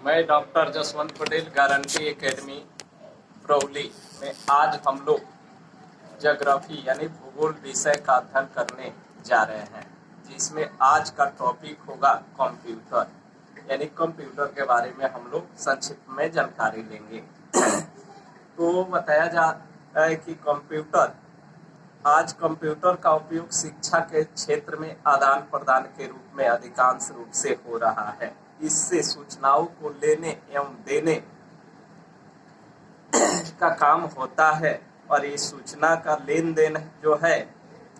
मैं doctor Jaswant Patel guarantee academy प्रौली में आज हम लोग ज्योग्राफी यानी भूगोल विषय का अध्ययन करने जा रहे हैं, जिसमें आज का टॉपिक होगा कंप्यूटर। यानी कंप्यूटर के बारे में हम लोग संक्षिप्त में जानकारी लेंगे। तो बताया जा रहा है कि आज कंप्यूटर का उपयोग शिक्षा के क्षेत्र में आदान प्रदान के रूप में अधिकांश रूप से हो रहा है। इससे सूचनाओं को लेने एवं देने का काम होता है और ये सूचना का लेन देन जो है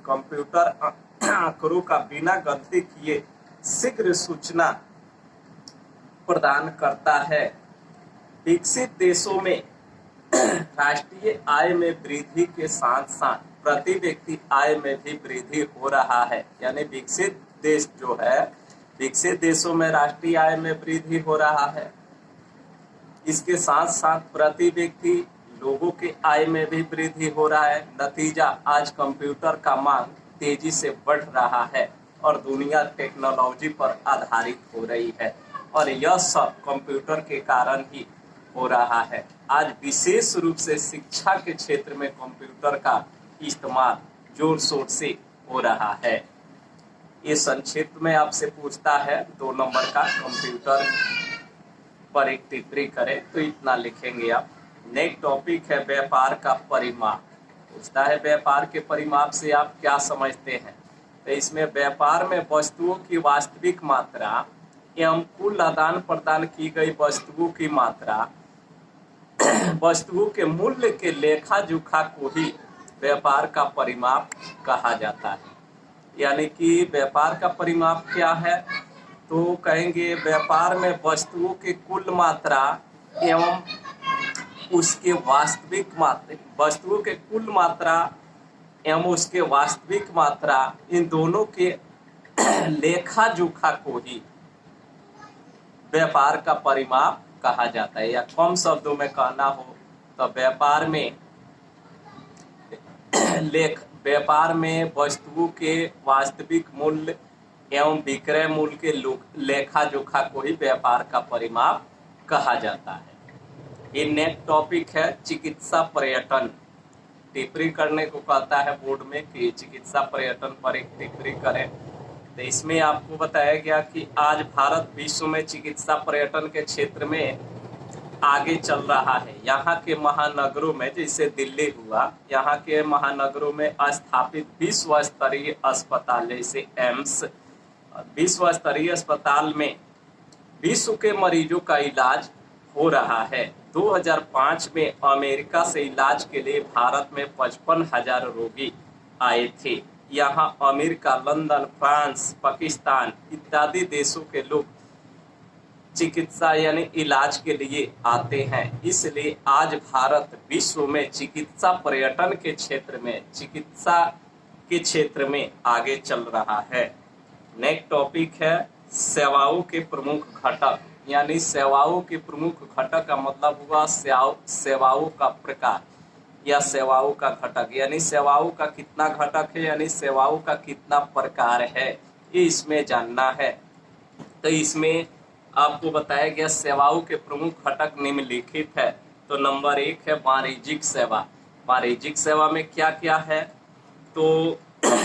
कंप्यूटर आंकड़ों का बिना गलती किए शीघ्र सूचना प्रदान करता है। विकसित देशों में राष्ट्रीय आय में वृद्धि के साथ साथ प्रति व्यक्ति आय में भी वृद्धि हो रहा है। यानी विकसित देश जो है, विकसित देशों में राष्ट्रीय आय में वृद्धि हो रहा है। इसके साथ साथ प्रति व्यक्ति लोगों के आय में भी वृद्धि हो रहा है। नतीजा आज कंप्यूटर का मांग तेजी से बढ़ रहा है और दुनिया टेक्नोलॉजी पर आधारित हो रही है और यह सब कंप्यूटर के कारण ही हो रहा है। आज विशेष रूप से शिक्षा के क्षेत्र में कंप्यूटर का इस्तेमाल जोर शोर से हो रहा है। ये संक्षिप्त में आपसे पूछता है 2 नंबर का कंप्यूटर पर एक टिप्पणी करें तो इतना लिखेंगे आप। नेक्स्ट टॉपिक है व्यापार का परिमाप। पूछता है व्यापार के परिमाप से आप क्या समझते हैं। तो इसमें व्यापार में वस्तुओं की वास्तविक मात्रा एवं कुल आदान प्रदान की गई वस्तुओं की मात्रा, वस्तुओं के मूल्य के लेखा जोखा को ही व्यापार का परिमाप कहा जाता है। यानी कि व्यापार का परिमाप क्या है, तो कहेंगे व्यापार में वस्तुओं की कुल मात्रा एवं उसके वास्तविक मात्रा, वस्तुओं के कुल मात्रा एवं उसके वास्तविक मात्रा, इन दोनों के लेखा जोखा को ही व्यापार का परिमाप कहा जाता है। या कम शब्दों में कहना हो तो व्यापार में वस्तुओं के वास्तविक मूल्य एवं विक्रय मूल्य के लेखा जोखा को ही व्यापार का परिमाप कहा जाता है। ये नेक्स्ट टॉपिक है चिकित्सा पर्यटन। टिप्पणी करने को कहता है बोर्ड में कि चिकित्सा पर्यटन पर एक टिप्पणी करें। तो इसमें आपको बताया गया कि आज भारत विश्व में चिकित्सा पर्यटन के क्षेत्र में आगे चल रहा है। यहाँ के महानगरों में, जैसे दिल्ली हुआ, यहाँ के महानगरों में स्थापित विश्व स्तरीय अस्पताल जैसे एम्स, विश्व स्तरीय अस्पताल में विश्व के मरीजों का इलाज हो रहा है। 2005 में अमेरिका से इलाज के लिए भारत में 55,000 रोगी आए थे। यहाँ अमेरिका, लंदन, फ्रांस, पाकिस्तान इत्यादि देशों के लोग चिकित्सा यानी इलाज के लिए आते हैं। इसलिए आज भारत विश्व में चिकित्सा पर्यटन के क्षेत्र में, चिकित्सा के क्षेत्र में आगे चल रहा है। नेक्स्ट टॉपिक है सेवाओं के प्रमुख घटक। यानी सेवाओं के प्रमुख घटक का मतलब हुआ सेवाओं का प्रकार या सेवाओं का घटक। यानी सेवाओं का कितना घटक है, यानी सेवाओं का कितना प्रकार है, ये इसमें जानना है। तो इसमें आपको बताया गया सेवाओं के प्रमुख घटक निम्नलिखित है। तो नंबर 1 है वाणिज्यिक सेवा। वाणिज्यिक सेवा में क्या क्या है, तो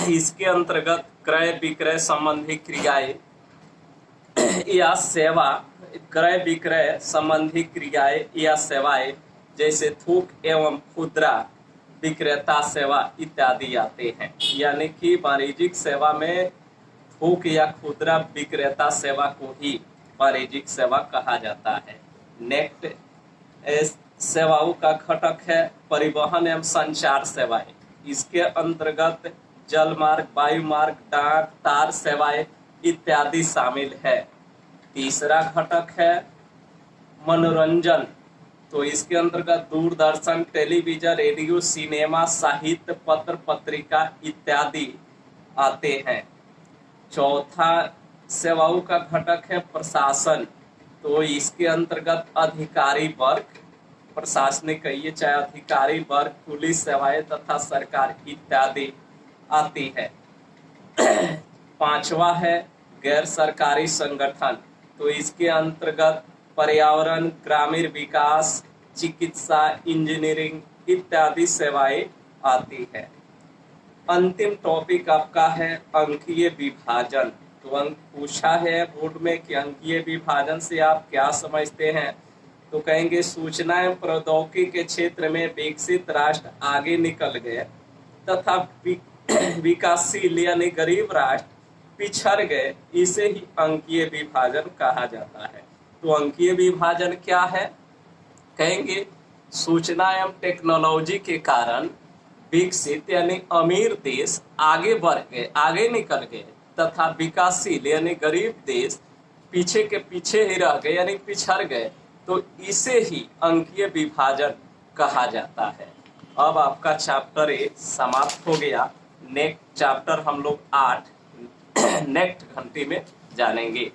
इसके अंतर्गत क्रय विक्रय संबंधी क्रियाएं या सेवा, क्रय विक्रय संबंधी क्रियाएं या सेवाएं जैसे थोक एवं खुदरा विक्रेता सेवा इत्यादि आते हैं। यानी कि वाणिज्यिक सेवा में थोक या खुदरा विक्रेता सेवा को ही वाणिज्यिक सेवा कहा जाता है। नेक्स्ट सेवाओं का घटक है परिवहन एवं संचार सेवाएं। इसके अंतर्गत जल मार्ग, वायु मार्ग, डाक, तार सेवाएं इत्यादि शामिल है। तीसरा घटक है मनोरंजन। तो इसके अंतर्गत दूरदर्शन, टेलीविजन, रेडियो, सिनेमा, साहित्य, पत्र पत्रिका इत्यादि आते हैं। चौथा सेवाओं का घटक है प्रशासन। तो इसके अंतर्गत अधिकारी वर्ग, प्रशासनिक कहिए चाहे अधिकारी वर्ग, पुलिस सेवाएं तथा सरकार इत्यादि आती है। पांचवा है गैर सरकारी संगठन। तो इसके अंतर्गत पर्यावरण, ग्रामीण विकास, चिकित्सा, इंजीनियरिंग इत्यादि सेवाएं आती है। अंतिम टॉपिक आपका है अंकीय विभाजन। तो अंक पूछा है बोर्ड में कि अंकीय विभाजन से आप क्या समझते हैं, तो कहेंगे सूचना एवं प्रौद्योगिकी के क्षेत्र में विकसित राष्ट्र आगे निकल गए तथा विकासशील यानी गरीब राष्ट्र पिछड़ गए, इसे ही अंकीय विभाजन कहा जाता है। तो अंकीय विभाजन क्या है, कहेंगे सूचना एवं टेक्नोलॉजी के कारण विकसित यानी अमीर देश आगे बढ़ गए, आगे निकल गए तथा विकासशील यानी गरीब देश पीछे के पीछे ही रह गए यानी पिछड़ गए, तो इसे ही अंकीय विभाजन कहा जाता है। अब आपका चैप्टर 1 समाप्त हो गया। नेक्स्ट चैप्टर हम लोग 8 नेक्स्ट घंटे में जानेंगे।